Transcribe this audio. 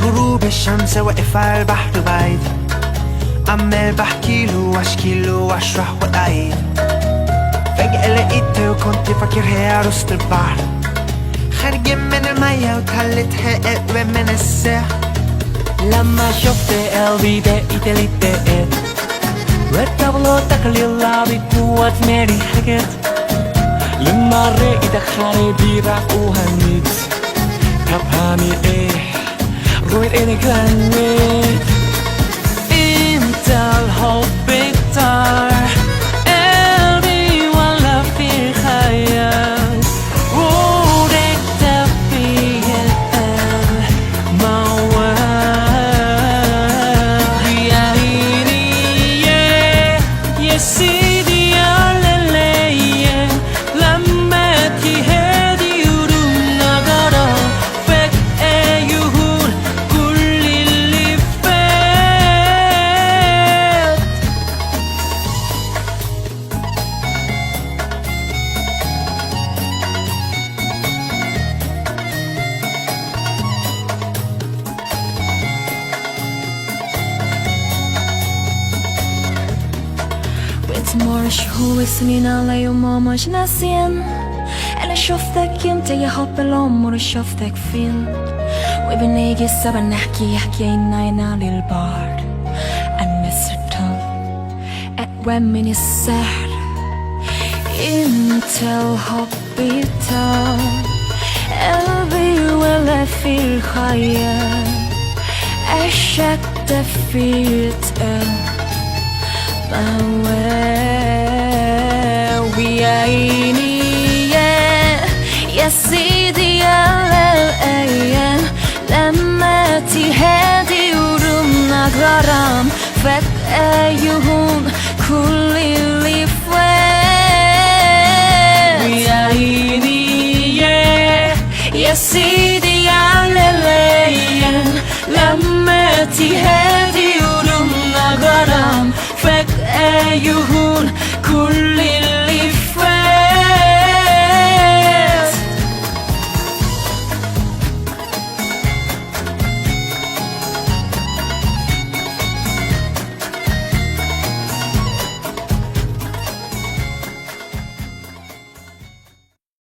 غروب الشمس واقف على البحر بعيد، عمال بحكيله واشكيله واشرح واعيد. فجأة لقيته وكنت فاكر هي عروسة البحر، خارجين من المية وتهلتها اقوى من السحر. لما شفت قلبي دقيت للدقات، والطبلة تقليلها بقوة مالي حاجات. لما لقيتك خارجي راح وهنيت، طب هعمل ايه؟ رويت انك غنيت. انت الحب اكتر قلبي ولا في خيال، ورقت في القلب موال. يا عيني يا سيدي يا ليلي، لما تهدي قلوبنا غرام، فجأة يهون كل اللي فات. وإتمر شهور سنين علي وما مش ناسين، أنا شفتك انت يا حب العمر، شفتك فين؟ وبنيجي سوا نحكي حكينا للبحر عن mistletoe أقوى من السحر. انت الحب بتاع قلبي ولا في الخيال، عشقت في القلب ويا عيني يا سيدي على الأيام، لما تهدي قلوبنا غرام، فجأة يهون كل اللي فات. ويا عيني يا سيدي على الأيام، لما تهدي قلوبنا غرام، فجأة يهون